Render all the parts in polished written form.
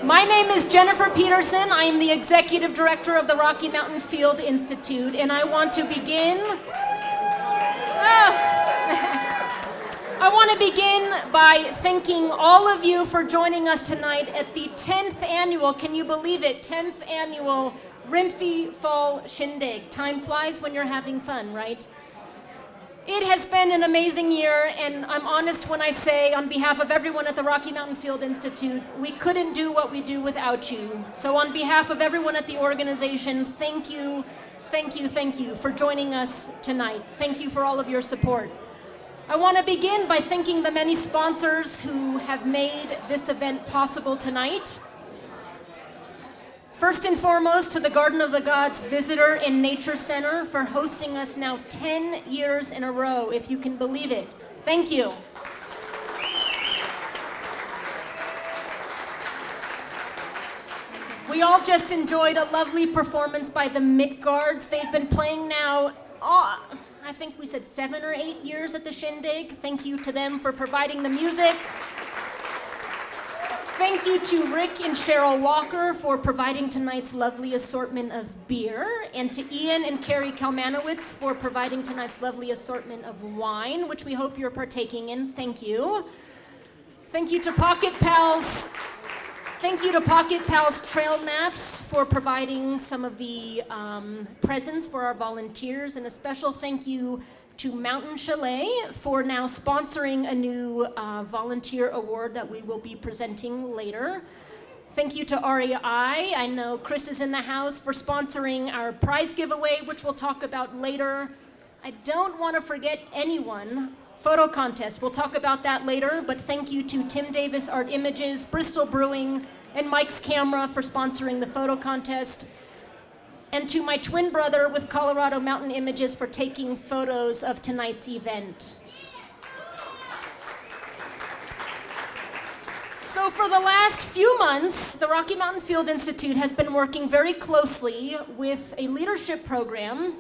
My name is Jennifer Peterson. I am the Executive Director of the Rocky Mountain Field Institute, and I want to begin by thanking all of you for joining us tonight at the 10th annual, can you believe it, 10th annual Rimphy Fall Shindig. Time flies when you're having fun, right? It has been an amazing year, and I'm honest when I say, on behalf of everyone at the Rocky Mountain Field Institute, we couldn't do what we do without you. So on behalf of everyone at the organization, thank you for joining us tonight. Thank you for all of your support. I want to begin by thanking the many sponsors who have made this event possible tonight. First and foremost, to the Garden of the Gods Visitor and Nature Center for hosting us now 10 years in a row, if you can believe it. Thank you. We all just enjoyed a lovely performance by the Midgards. They've been playing now, I think we said 7 or 8 years at the Shindig. Thank you to them for providing the music. Thank you to Rick and Cheryl Walker for providing tonight's lovely assortment of beer, and to Ian and Carrie Kalmanowitz for providing tonight's lovely assortment of wine, which we hope you're partaking in. Thank you. Thank you to Pocket Pals. Thank you to Pocket Pals Trail Maps for providing some of the presents for our volunteers, and a special thank you to Mountain Chalet for now sponsoring a new volunteer award that we will be presenting later. Thank you to REI. I know Chris is in the house for sponsoring our prize giveaway, which we'll talk about later. I don't want to forget anyone. Photo contest, we'll talk about that later, but thank you to Tim Davis Art Images, Bristol Brewing, and Mike's Camera for sponsoring the photo contest. And to my twin brother with Colorado Mountain Images for taking photos of tonight's event. So for the last few months, the Rocky Mountain Field Institute has been working very closely with a leadership program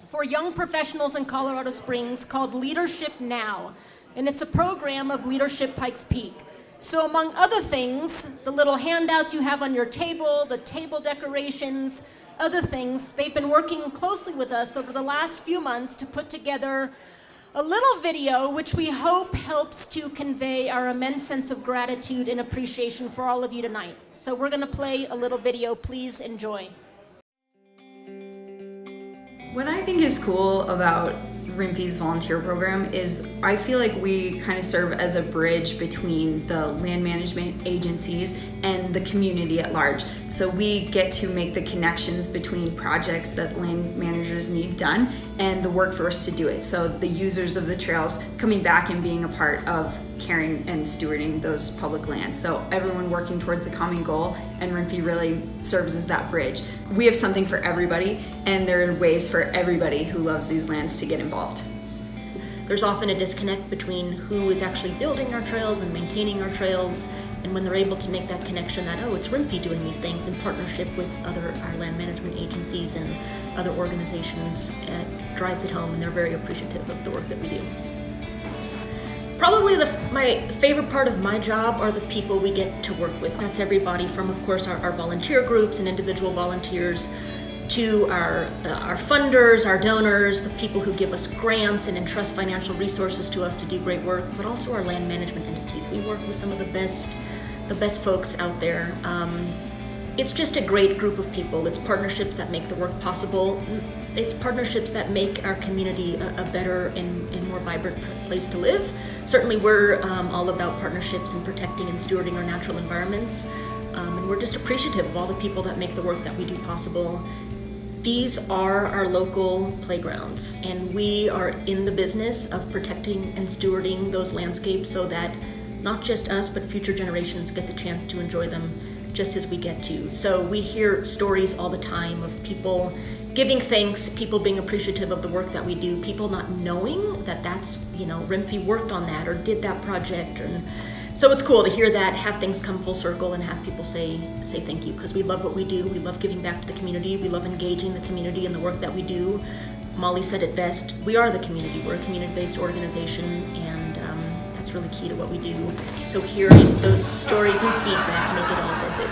for young professionals in Colorado Springs called Leadership Now. And it's a program of Leadership Pikes Peak. So among other things, the little handouts you have on your table, the table decorations, other things, they've been working closely with us over the last few months to put together a little video which we hope helps to convey our immense sense of gratitude and appreciation for all of you tonight. So we're going to play a little video. Please enjoy. What I think is cool about Rimphy's volunteer program is I feel like we kind of serve as a bridge between the land management agencies and the community at large. So we get to make the connections between projects that land managers need done and the workforce to do it. So the users of the trails coming back and being a part of caring and stewarding those public lands. So everyone working towards a common goal, and Rimphy really serves as that bridge. We have something for everybody, and there are ways for everybody who loves these lands to get involved. There's often a disconnect between who is actually building our trails and maintaining our trails, and when they're able to make that connection that, oh, it's Rimphy doing these things in partnership with our land management agencies and other organizations, it drives it home, and they're very appreciative of the work that we do. Probably my favorite part of my job are the people we get to work with. That's everybody from, of course, our volunteer groups and individual volunteers, to our funders, our donors, the people who give us grants and entrust financial resources to us to do great work, but also our land management entities. We work with some of the best folks out there. It's just a great group of people. It's partnerships that make the work possible. It's partnerships that make our community a better and more vibrant place to live. Certainly we're all about partnerships and protecting and stewarding our natural environments. And we're just appreciative of all the people that make the work that we do possible. These are our local playgrounds, and we are in the business of protecting and stewarding those landscapes so that not just us, but future generations get the chance to enjoy them just as we get to. So we hear stories all the time of people giving thanks, people being appreciative of the work that we do, people not knowing that that's, Rimphy worked on that or did that project. And so it's cool to hear that, have things come full circle and have people say thank you, because we love what we do. We love giving back to the community. We love engaging the community in the work that we do. Molly said it best, we are the community. We're a community-based organization, and that's really key to what we do. So hearing those stories and feedback make it all worth it.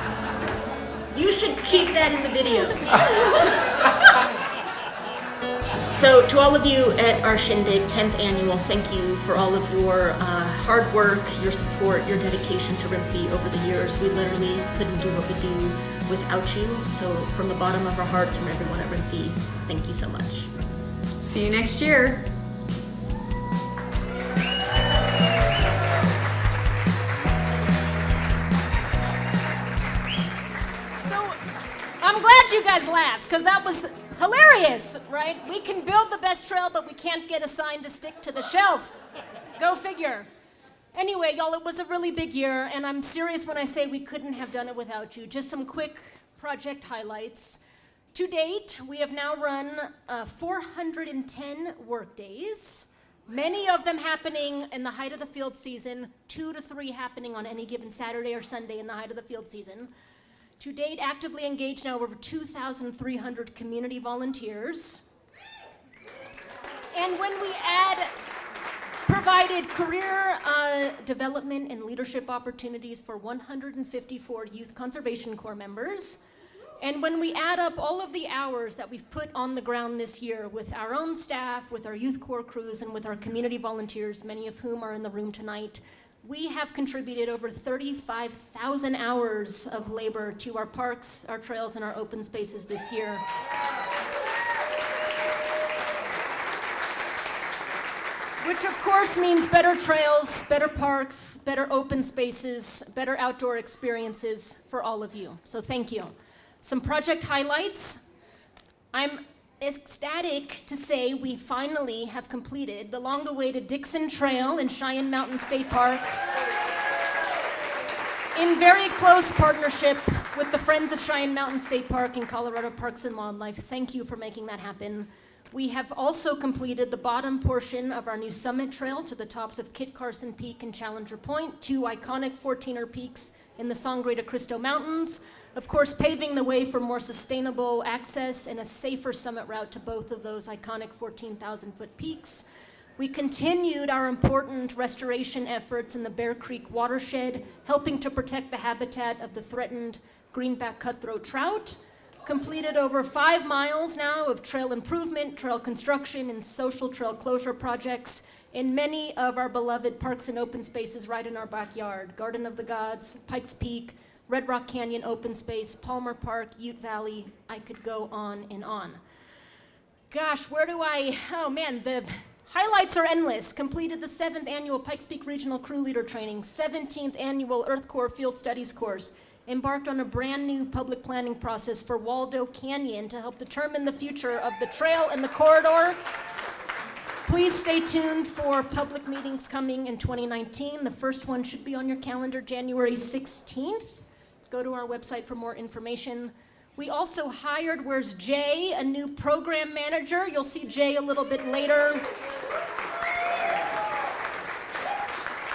You should keep that in the video. So to all of you at our Shindig 10th annual, thank you for all of your hard work, your support, your dedication to Rimpey over the years. We literally couldn't do what we do without you. So from the bottom of our hearts, from everyone at Rimpey, thank you so much. See you next year. I'm glad you guys laughed, because that was hilarious, right? We can build the best trail, but we can't get a sign to stick to the shelf. Go figure. Anyway, y'all, it was a really big year, and I'm serious when I say we couldn't have done it without you. Just some quick project highlights. To date, we have now run 410 work days, many of them happening in the height of the field season, 2 to 3 happening on any given Saturday or Sunday in the height of the field season. To date, actively engaged now over 2,300 community volunteers. And when we add provided career development and leadership opportunities for 154 Youth Conservation Corps members, and when we add up all of the hours that we've put on the ground this year with our own staff, with our Youth Corps crews, and with our community volunteers, many of whom are in the room tonight, we have contributed over 35,000 hours of labor to our parks, our trails, and our open spaces this year. Which of course means better trails, better parks, better open spaces, better outdoor experiences for all of you. So thank you. Some project highlights. I'm ecstatic to say we finally have completed the long-awaited Dixon Trail in Cheyenne Mountain State Park in very close partnership with the Friends of Cheyenne Mountain State Park and Colorado Parks and Wildlife. Thank you for making that happen. We have also completed the bottom portion of our new summit trail to the tops of Kit Carson Peak and Challenger Point, 2 iconic 14er peaks in the Sangre de Cristo Mountains. Of course, paving the way for more sustainable access and a safer summit route to both of those iconic 14,000-foot peaks. We continued our important restoration efforts in the Bear Creek watershed, helping to protect the habitat of the threatened greenback cutthroat trout. Completed over 5 miles now of trail improvement, trail construction, and social trail closure projects in many of our beloved parks and open spaces right in our backyard. Garden of the Gods, Pikes Peak, Red Rock Canyon Open Space, Palmer Park, Ute Valley. I could go on and on. Gosh, oh man, the highlights are endless. Completed the 7th annual Pikes Peak Regional Crew Leader Training, 17th annual Earth Corps Field Studies course, embarked on a brand new public planning process for Waldo Canyon to help determine the future of the trail and the corridor. Please stay tuned for public meetings coming in 2019. The first one should be on your calendar, January 16th. Go to our website for more information. We also hired, where's Jay, a new program manager. You'll see Jay a little bit later.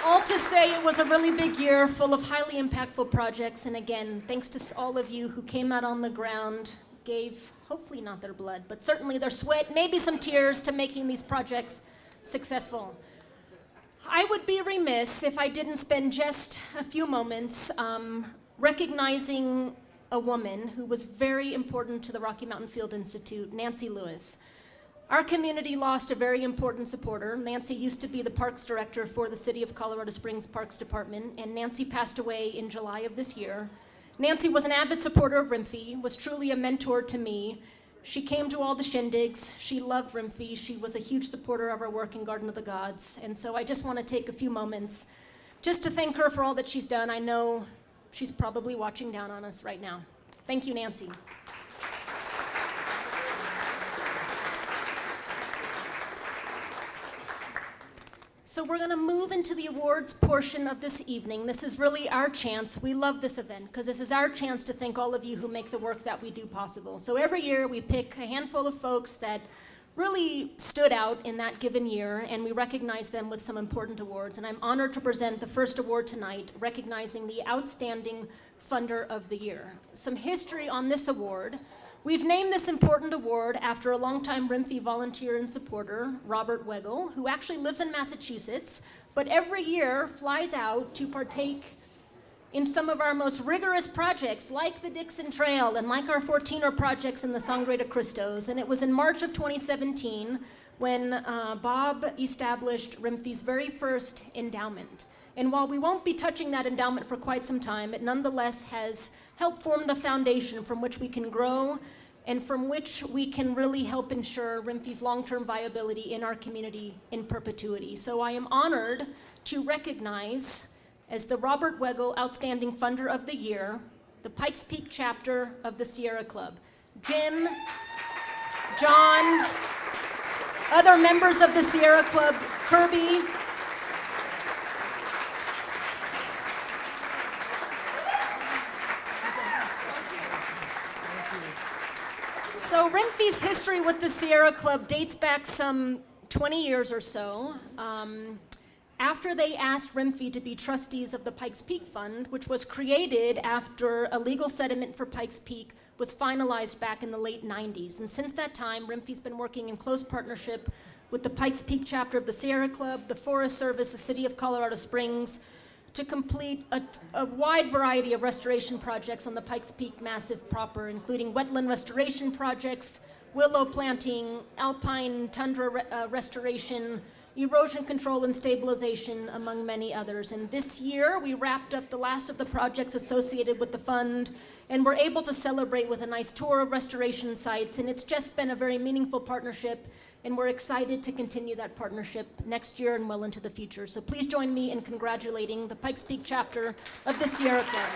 All to say it was a really big year full of highly impactful projects. And again, thanks to all of you who came out on the ground, gave, hopefully not their blood, but certainly their sweat, maybe some tears to making these projects successful. I would be remiss if I didn't spend just a few moments recognizing a woman who was very important to the Rocky Mountain Field Institute, Nancy Lewis. Our community lost a very important supporter. Nancy used to be the parks director for the City of Colorado Springs Parks Department, and Nancy passed away in July of this year. Nancy was an avid supporter of Rimpey, was truly a mentor to me. She came to all the Shindigs. She loved Rimpey. She was a huge supporter of our work in Garden of the Gods. And so I just want to take a few moments just to thank her for all that she's done. I know she's probably watching down on us right now. Thank you, Nancy. So we're going to move into the awards portion of this evening. This is really our chance. We love this event because this is our chance to thank all of you who make the work that we do possible. So every year we pick a handful of folks that really stood out in that given year, and we recognize them with some important awards. And I'm honored to present the first award tonight, recognizing the Outstanding Funder of the Year. Some history on this award. We've named this important award after a longtime Rimpey volunteer and supporter, Robert Weigel, who actually lives in Massachusetts, but every year flies out to partake in some of our most rigorous projects, like the Dixon Trail and like our 14er projects in the Sangre de Cristos. And it was in March of 2017 when Bob established RIMFY's very first endowment. And while we won't be touching that endowment for quite some time, it nonetheless has helped form the foundation from which we can grow and from which we can really help ensure RIMFY's long-term viability in our community in perpetuity. So I am honored to recognize, as the Robert Weggel Outstanding Funder of the Year, the Pikes Peak chapter of the Sierra Club. Jim, John, other members of the Sierra Club, Kirby, so RIMFY's history with the Sierra Club dates back some 20 years or so. After they asked RIMFY to be trustees of the Pikes Peak Fund, which was created after a legal settlement for Pikes Peak was finalized back in the late 90s. And since that time, RIMFY's been working in close partnership with the Pikes Peak chapter of the Sierra Club, the Forest Service, the City of Colorado Springs, to complete a wide variety of restoration projects on the Pikes Peak Massif proper, including wetland restoration projects, willow planting, alpine tundra restoration, erosion control and stabilization, among many others. And this year, we wrapped up the last of the projects associated with the fund, and we're able to celebrate with a nice tour of restoration sites. And it's just been a very meaningful partnership, and we're excited to continue that partnership next year and well into the future. So please join me in congratulating the Pikes Peak chapter of the Sierra Club.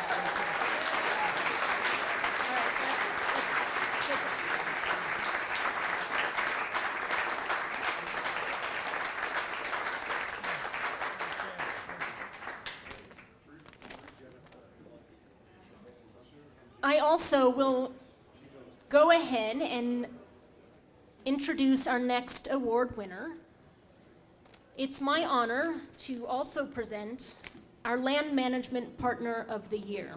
I also will go ahead and introduce our next award winner. It's my honor to also present our Land Management Partner of the Year.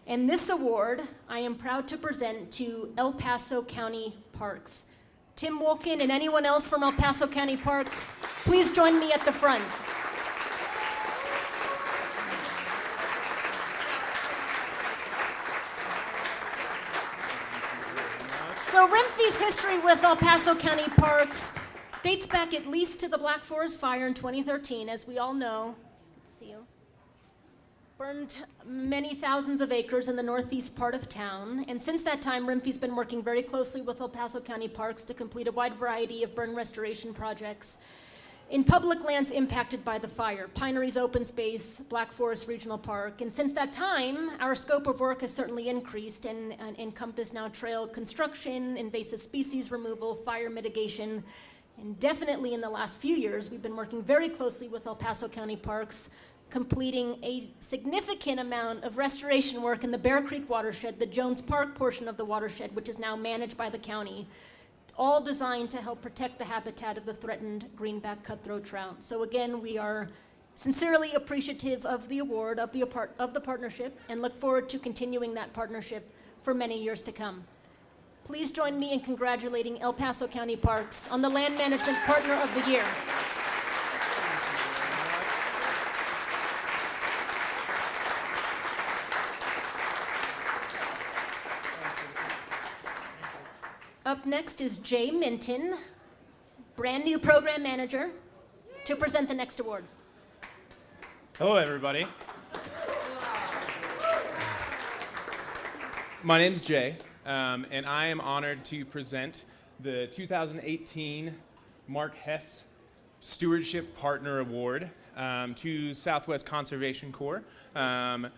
And this award, I am proud to present to El Paso County Parks. Tim Wolkin and anyone else from El Paso County Parks, please join me at the front. So RIMFY's history with El Paso County Parks dates back at least to the Black Forest Fire in 2013, as we all know. See you. Burned many thousands of acres in the northeast part of town. And since that time, RIMFY's been working very closely with El Paso County Parks to complete a wide variety of burn restoration projects in public lands impacted by the fire, Pineries Open Space, Black Forest Regional Park. And since that time, our scope of work has certainly increased and encompass now trail construction, invasive species removal, fire mitigation, and definitely in the last few years, we've been working very closely with El Paso County Parks, completing a significant amount of restoration work in the Bear Creek watershed, the Jones Park portion of the watershed, which is now managed by the county, all designed to help protect the habitat of the threatened greenback cutthroat trout. So again, we are sincerely appreciative of the award, of the partnership, and look forward to continuing that partnership for many years to come. Please join me in congratulating El Paso County Parks on the Land Management Partner of the Year. Up next is Jay Minton, brand new program manager, to present the next award. Hello, everybody. My name's Jay, and I am honored to present the 2018 Mark HESSE Stewardship Partner Award to Southwest Conservation Corps. Anna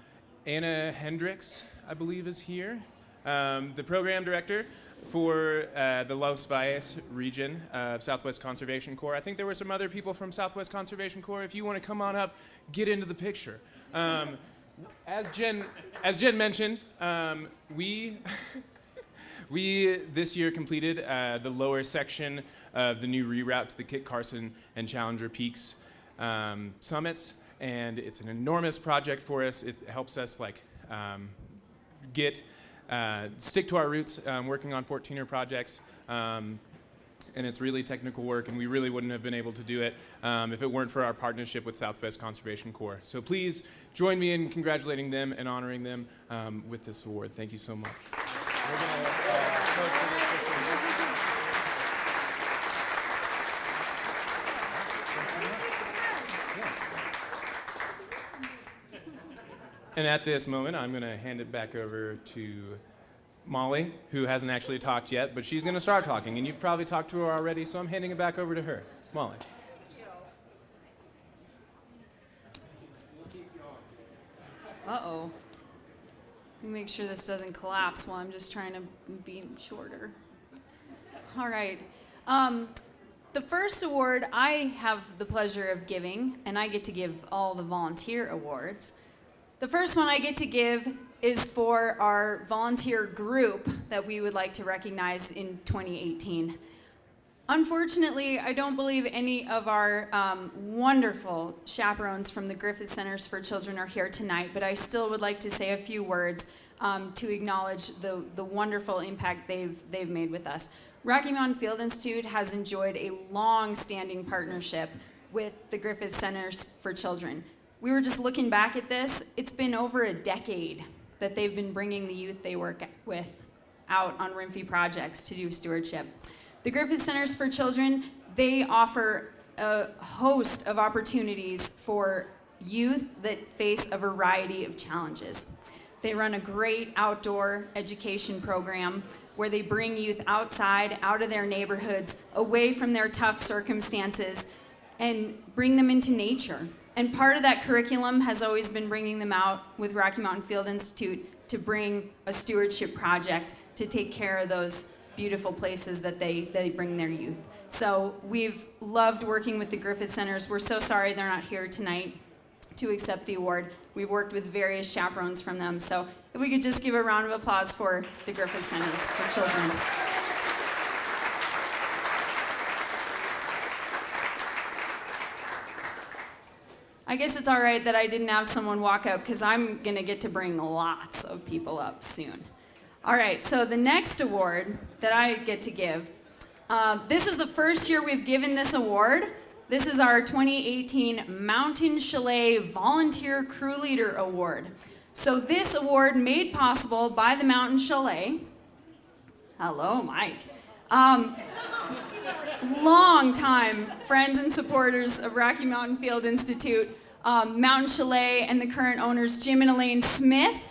Hendricks, I believe, is here, the program director for the Los Valles region of Southwest Conservation Corps. I think there were some other people from Southwest Conservation Corps. If you want to come on up, get into the picture. As Jen mentioned, we this year completed the lower section of the new reroute to the Kit Carson and Challenger Peaks summits, and it's an enormous project for us. It helps us stick to our roots, working on 14er projects. and it's really technical work, and we really wouldn't have been able to do it if it weren't for our partnership with Southwest Conservation Corps. So please join me in congratulating them and honoring them with this award. Thank you so much. We're gonna, close for this picture. And at this moment, I'm going to hand it back over to Molly, who hasn't actually talked yet, but she's going to start talking, and you've probably talked to her already, so I'm handing it back over to her. Molly. Uh-oh. Let me make sure this doesn't collapse while I'm just trying to be shorter. All right. The first award I have the pleasure of giving, and I get to give all the volunteer awards. The first one I get to give is for our volunteer group that we would like to recognize in 2018. Unfortunately, I don't believe any of our wonderful chaperones from the Griffith Centers for Children are here tonight, but I still would like to say a few words to acknowledge the wonderful impact they've made with us. Rocky Mountain Field Institute has enjoyed a long-standing partnership with the Griffith Centers for Children. We were just looking back at this. It's been over a decade that they've been bringing the youth they work with out on RIMFE projects to do stewardship. The Griffith Centers for Children, they offer a host of opportunities for youth that face a variety of challenges. They run a great outdoor education program where they bring youth outside, out of their neighborhoods, away from their tough circumstances, and bring them into nature. And part of that curriculum has always been bringing them out with Rocky Mountain Field Institute to bring a stewardship project to take care of those beautiful places that they bring their youth. So we've loved working with the Griffith Centers. We're so sorry they're not here tonight to accept the award. We've worked with various chaperones from them. So if we could just give a round of applause for the Griffith Centers for Children. I guess it's all right that I didn't have someone walk up because I'm gonna get to bring lots of people up soon. All right, so the next award that I get to give, this is the first year we've given this award. This is our 2018 Mountain Chalet Volunteer Crew Leader Award. So this award made possible by the Mountain Chalet. Hello, Mike. Long-time friends and supporters of Rocky Mountain Field Institute, Mountain Chalet, and the current owners, Jim and Elaine Smith.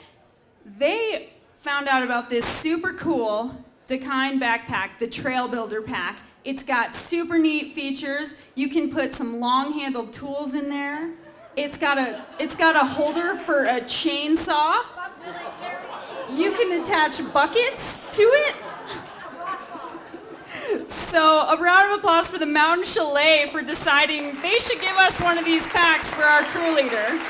They found out about this super cool Dakine backpack, the Trail Builder Pack. It's got super neat features. You can put some long-handled tools in there. It's got a holder for a chainsaw. You can attach buckets to it. So a round of applause for the Mountain Chalet for deciding they should give us one of these packs for our crew leader.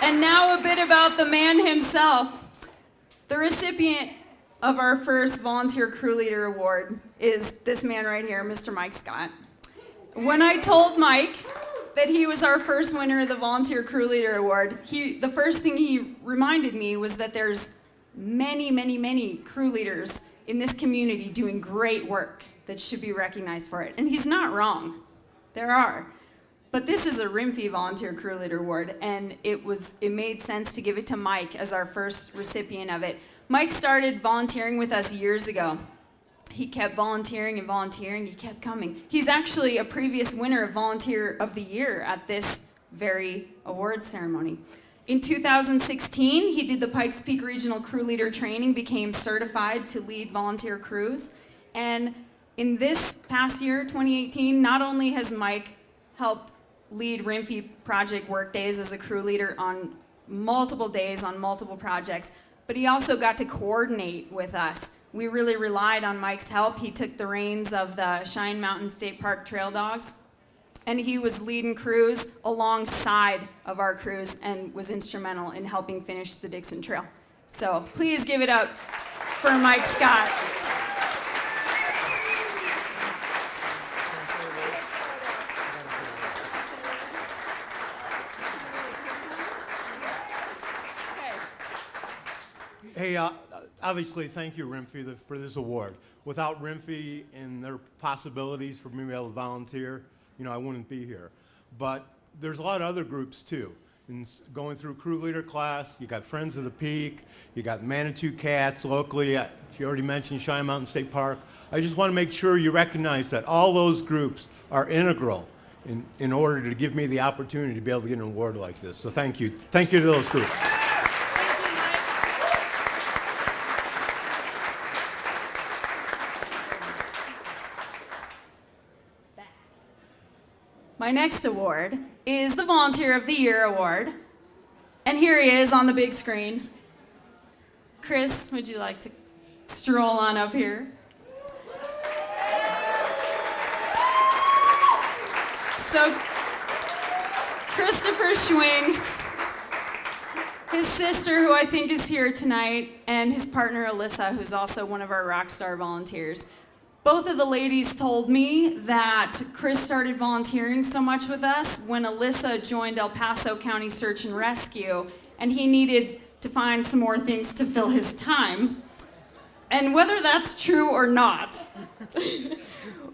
And now a bit about the man himself. The recipient of our first Volunteer Crew Leader Award is this man right here, Mr. Mike Scott. When I told Mike that he was our first winner of the Volunteer Crew Leader Award, the first thing he reminded me was that there's many, many, many crew leaders in this community doing great work that should be recognized for it. And he's not wrong. There are. But this is a RIMFE Volunteer Crew Leader Award, and it made sense to give it to Mike as our first recipient of it. Mike started volunteering with us years ago. He kept volunteering and volunteering. He kept coming. He's actually a previous winner of Volunteer of the Year at this very award ceremony. In 2016, he did the Pikes Peak Regional Crew Leader Training, became certified to lead volunteer crews. And in this past year, 2018, not only has Mike helped lead RIMFE project work days as a crew leader on multiple days, on multiple projects, but he also got to coordinate with us. We really relied on Mike's help. He took the reins of the Cheyenne Mountain State Park Trail Dogs, and he was leading crews alongside of our crews and was instrumental in helping finish the Dixon Trail. So please give it up for Mike Scott. Hey, obviously, thank you, RIMFE, for this award. Without RIMFE and their possibilities for me to be able to volunteer, I wouldn't be here. But there's a lot of other groups, too. And going through crew leader class, you got Friends of the Peak, you got Manitou Cats locally. She already mentioned Cheyenne Mountain State Park. I just want to make sure you recognize that all those groups are integral in order to give me the opportunity to be able to get an award like this. So thank you. Thank you to those groups. My next award is the Volunteer of the Year Award. And here he is on the big screen. Chris, would you like to stroll on up here? So, Christopher Schwing, his sister, who I think is here tonight, and his partner, Alyssa, who's also one of our Rockstar volunteers. Both of the ladies told me that Chris started volunteering so much with us when Alyssa joined El Paso County Search and Rescue, and he needed to find some more things to fill his time. And whether that's true or not,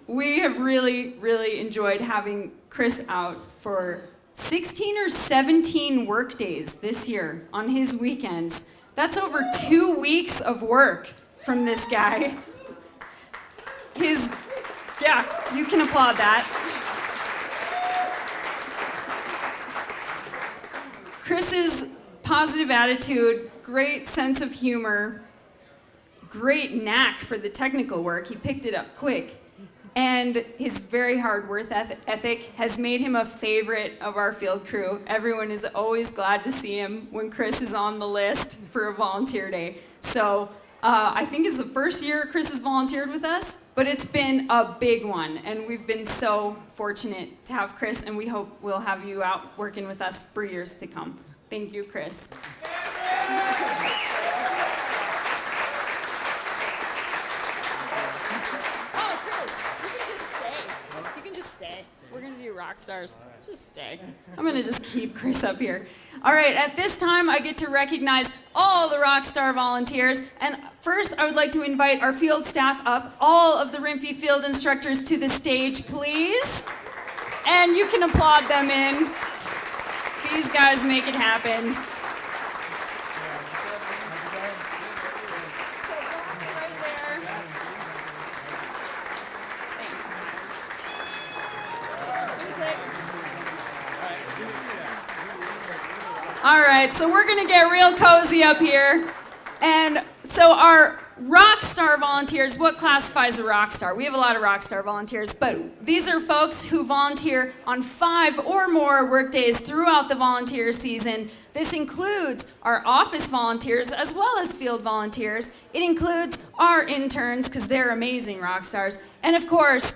we have really, really enjoyed having Chris out for 16 or 17 work days this year on his weekends. That's over 2 weeks of work from this guy. Yeah, you can applaud that. Chris's positive attitude, great sense of humor, great knack for the technical work, he picked it up quick, and his very hard work ethic has made him a favorite of our field crew. Everyone is always glad to see him when Chris is on the list for a volunteer day. So I think it's the first year Chris has volunteered with us, but it's been a big one, and we've been so fortunate to have Chris, and we hope we'll have you out working with us for years to come. Thank you, Chris. We're gonna do rock stars. Just stay. I'm gonna just keep Chris up here. All right, at this time, I get to recognize all the Rockstar volunteers. And first, I would like to invite our field staff up, all of the RIMFE field instructors to the stage, please. And you can applaud them in. These guys make it happen. All right, so we're gonna get real cozy up here. And so our rock star volunteers, what classifies a rock star? We have a lot of rock star volunteers, but these are folks who volunteer on 5 or more work days throughout the volunteer season. This includes our office volunteers as well as field volunteers. It includes our interns, because they're amazing rock stars. And of course,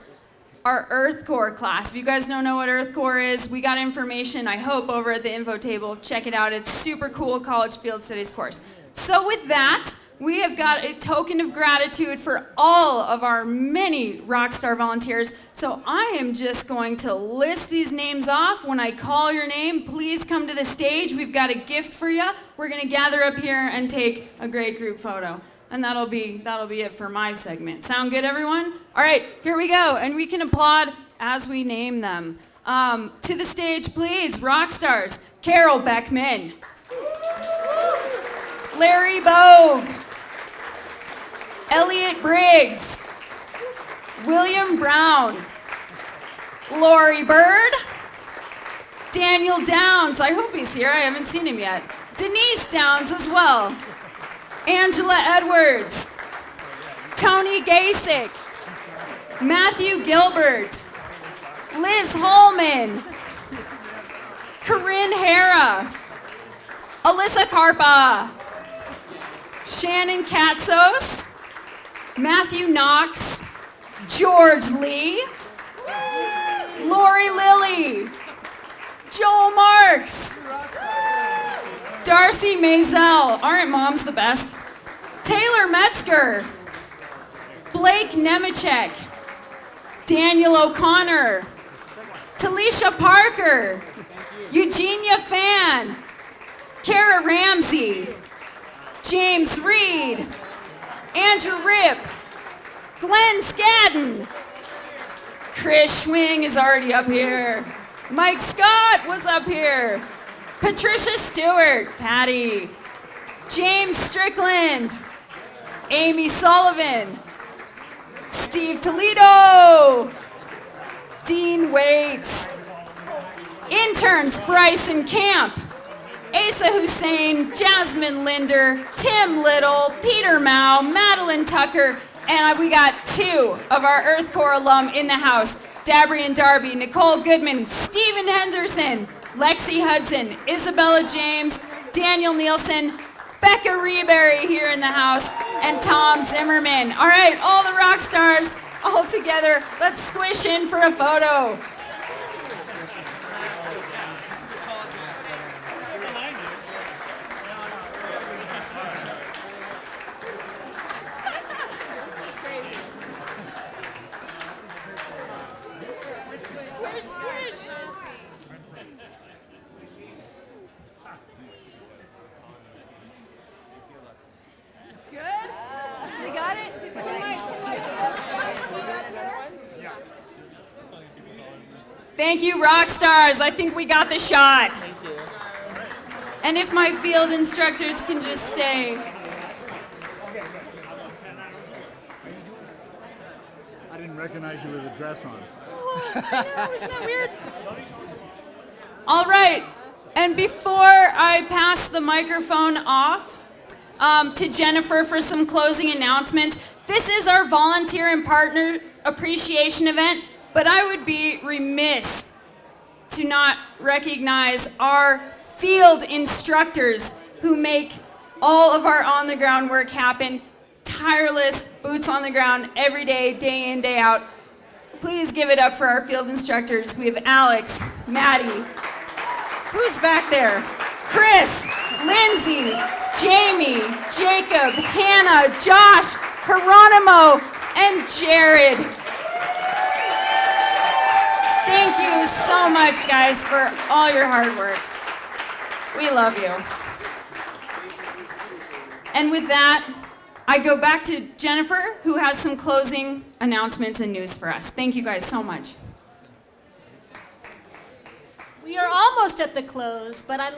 our Earth Corps class. If you guys don't know what Earth Corps is, we got information, I hope, over at the info table. Check it out. It's super cool college field studies course. So with that, we have got a token of gratitude for all of our many Rockstar volunteers. So I am just going to list these names off. When I call your name, please come to the stage. We've got a gift for you. We're gonna gather up here and take a great group photo. And that'll be it for my segment. Sound good, everyone? All right, here we go. And we can applaud as we name them. To the stage, please, rock stars. Carol Beckman. Larry Bogue. Elliot Briggs. William Brown. Lori Bird. Daniel Downs. I hope he's here. I haven't seen him yet. Denise Downs as well. Angela Edwards, Tony Gasick, Matthew Gilbert, Liz Holman, Corinne Hara, Alyssa Carpa, Shannon Katsos, Matthew Knox, George Lee, Lori Lilly, Joel Marks, Darcy Maisel, aren't moms the best? Taylor Metzger, Blake Nemechek, Daniel O'Connor, Talisha Parker, Eugenia Fan, Kara Ramsey, James Reed, Andrew Ripp, Glenn Scadden, Chris Schwing is already up here, Mike Scott was up here, Patricia Stewart, Patty, James Strickland, Amy Sullivan, Steve Toledo, Dean Waits, interns Bryson Camp, Asa Hussein, Jasmine Linder, Tim Little, Peter Mao, Madeline Tucker, and we got 2 of our Earth Corps alum in the house, Dabrian Darby, Nicole Goodman, Stephen Henderson, Lexi Hudson, Isabella James, Daniel Nielsen, Becca Reberry here in the house, and Tom Zimmerman. All right, all the rock stars all together. Let's squish in for a photo. Squish, squish. Good? We got it? Thank you, rock stars. I think we got the shot. Thank you. And if my field instructors can just stay. I didn't recognize you with a dress on. I know, isn't that weird? All right, and before I pass the microphone off to Jennifer for some closing announcements, this is our volunteer and partner appreciation event, but I would be remiss to not recognize our field instructors who make all of our on-the-ground work happen, tireless boots on the ground every day, day in, day out. Please give it up for our field instructors. We have Alex, Maddie, who's back there? Chris, Lindsay, Jamie, Jacob, Hannah, Josh, Geronimo, and Jared. Thank you so much, guys, for all your hard work. We love you. And with that, I go back to Jennifer, who has some closing announcements and news for us. Thank you guys so much. We are almost at the close, but I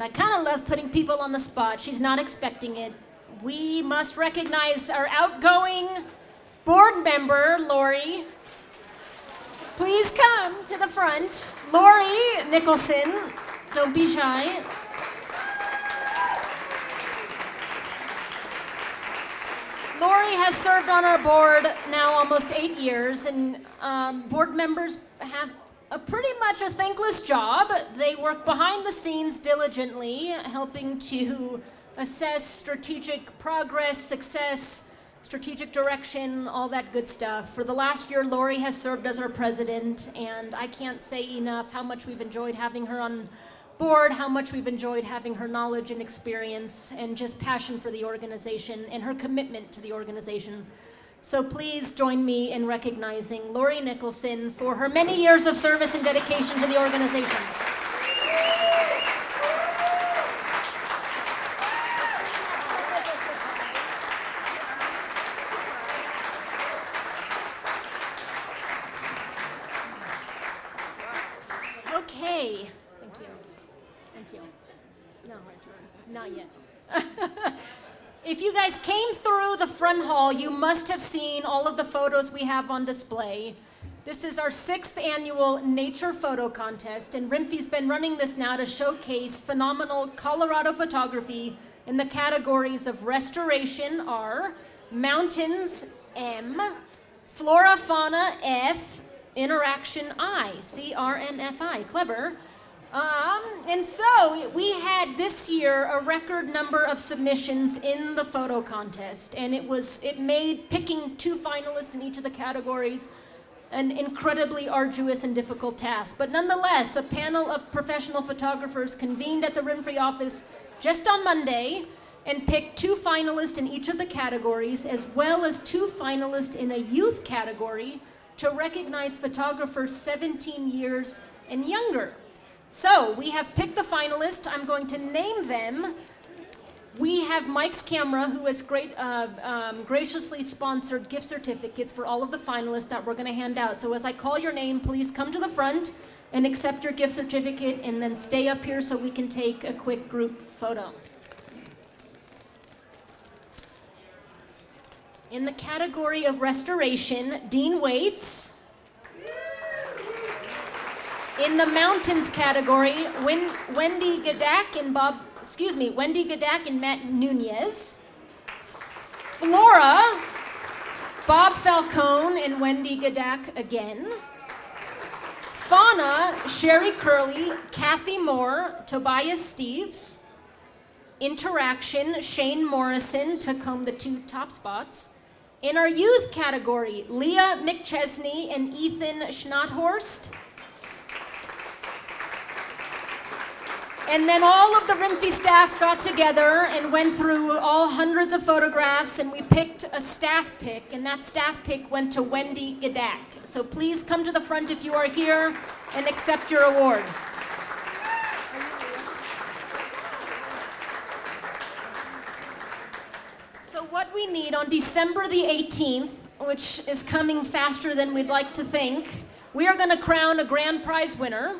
kind of love putting people on the spot. She's not expecting it. We must recognize our outgoing board member, Lori. Please come to the front. Lori Nicholson, don't be shy. Lori has served on our board now almost 8 years, and board members have pretty much a thankless job. They work behind the scenes diligently, helping to assess strategic progress, success, strategic direction, all that good stuff. For the last year, Lori has served as our president, and I can't say enough how much we've enjoyed having her on board, how much we've enjoyed having her knowledge and experience and just passion for the organization and her commitment to the organization. So please join me in recognizing Lori Nicholson for her many years of service and dedication to the organization. Okay. Thank you. No, not yet. If you guys came through the front hall, you must have seen all of the photos we have on display. This is our 6th annual Nature Photo Contest, and Rimfy's been running this now to showcase phenomenal Colorado photography in the categories of Restoration, R, Mountains, M, Flora, Fauna, F, Interaction, I, CRNFI, clever. And so we had this year a record number of submissions in the photo contest, and it made picking 2 finalists in each of the categories an incredibly arduous and difficult task. But nonetheless, a panel of professional photographers convened at the Rimfry office just on Monday and picked 2 finalists in each of the categories, as well as 2 finalists in a youth category to recognize photographers 17 years and younger. So we have picked the finalists. I'm going to name them. We have Mike's Camera, who has graciously sponsored gift certificates for all of the finalists that we're going to hand out. So as I call your name, please come to the front and accept your gift certificate, and then stay up here so we can take a quick group photo. In the category of restoration, Dean Waits. In the mountains category, Wendy Gadak and Matt Nunez. Flora, Bob Falcone and Wendy Gadak again. Fauna, Sherry Curley, Kathy Moore, Tobias Steves. Interaction, Shane Morrison took home the 2 top spots. In our youth category, Leah McChesney and Ethan Schnothorst. And then all of the Rimfy staff got together and went through all hundreds of photographs, and we picked a staff pick, and that staff pick went to Wendy Gadak. So please come to the front if you are here and accept your award. So what we need on December the 18th, which is coming faster than we'd like to think, we are going to crown a grand prize winner.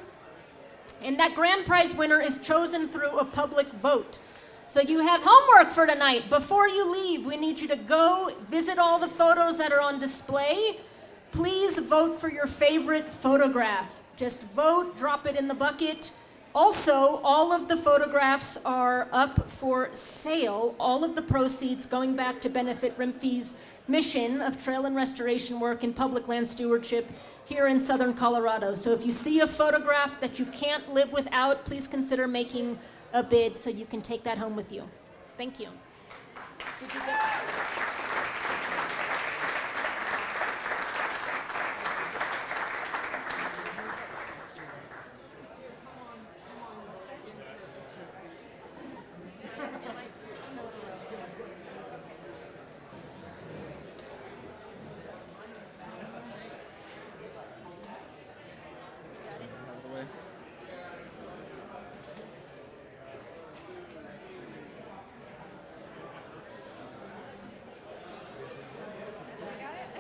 And that grand prize winner is chosen through a public vote. So you have homework for tonight. Before you leave, we need you to go visit all the photos that are on display. Please vote for your favorite photograph. Just vote, drop it in the bucket. Also, all of the photographs are up for sale. All of the proceeds going back to benefit Rimfy's mission of trail and restoration work and public land stewardship here in southern Colorado. So if you see a photograph that you can't live without, please consider making a bid so you can take that home with you. Thank you. Did you get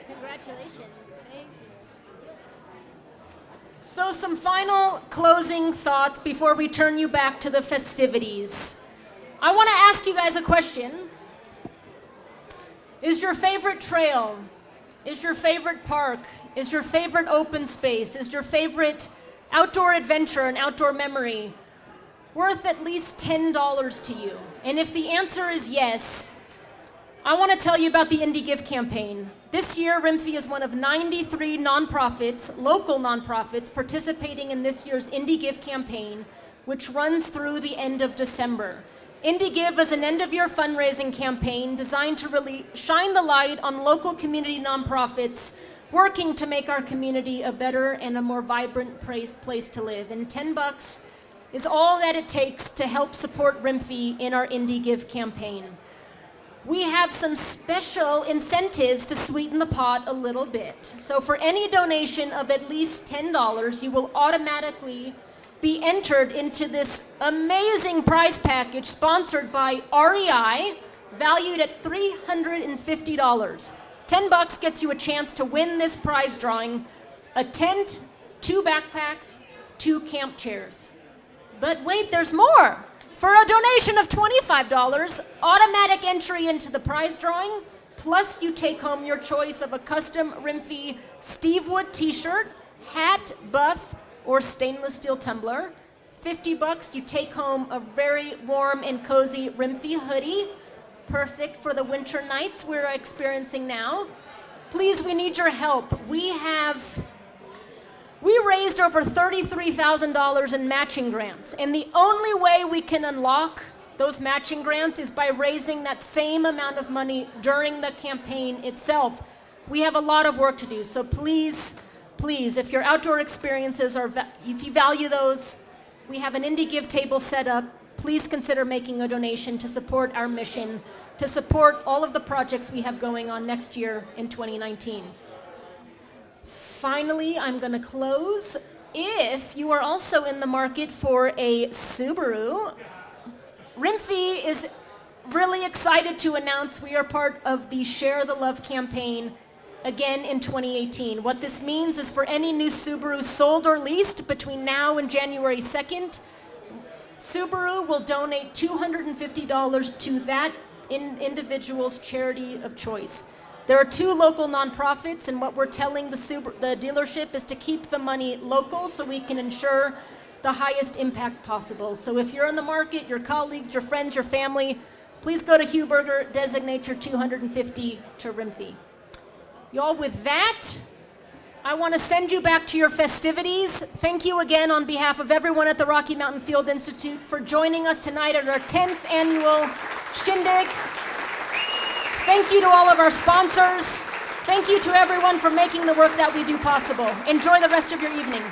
Congratulations. So some final closing thoughts before we turn you back to the festivities. I want to ask you guys a question. Is your favorite trail, is your favorite park, is your favorite open space, is your favorite outdoor adventure and outdoor memory worth at least $10 to you? And if the answer is yes, I want to tell you about the Indie Give campaign. This year, Rimfy is one of 93 nonprofits, local nonprofits, participating in this year's Indie Give campaign, which runs through the end of December. Indie Give is an end-of-year fundraising campaign designed to really shine the light on local community nonprofits working to make our community a better and a more vibrant place to live. And $10 is all that it takes to help support Rimfy in our Indie Give campaign. We have some special incentives to sweeten the pot a little bit. So for any donation of at least $10, you will automatically be entered into this amazing prize package sponsored by REI, valued at $350. $10 gets you a chance to win this prize drawing: a tent, 2 backpacks, 2 camp chairs. But wait, there's more. For a donation of $25, automatic entry into the prize drawing, plus you take home your choice of a custom Rimfy Steve Wood t-shirt, hat, buff, or stainless steel tumbler. $50, you take home a very warm and cozy Rimfy hoodie, perfect for the winter nights we're experiencing now. Please, we need your help. We raised over $33,000 in matching grants, and the only way we can unlock those matching grants is by raising that same amount of money during the campaign itself. We have a lot of work to do, so please, if your outdoor experiences if you value those, we have an Indie Give table set up. Please consider making a donation to support our mission, to support all of the projects we have going on next year in 2019. Finally, I'm going to close. If you are also in the market for a Subaru, Rimfy is really excited to announce we are part of the Share the Love campaign again in 2018. What this means is for any new Subaru sold or leased between now and January 2nd, Subaru will donate $250 to that individual's charity of choice. There are 2 local nonprofits, and what we're telling the dealership is to keep the money local so we can ensure the highest impact possible. So if you're in the market, your colleagues, your friends, your family, please go to Huberger, designate your $250 to Rimfee. Y'all, with that, I want to send you back to your festivities. Thank you again on behalf of everyone at the Rocky Mountain Field Institute for joining us tonight at our 10th annual Shindig. Thank you to all of our sponsors. Thank you to everyone for making the work that we do possible. Enjoy the rest of your evening.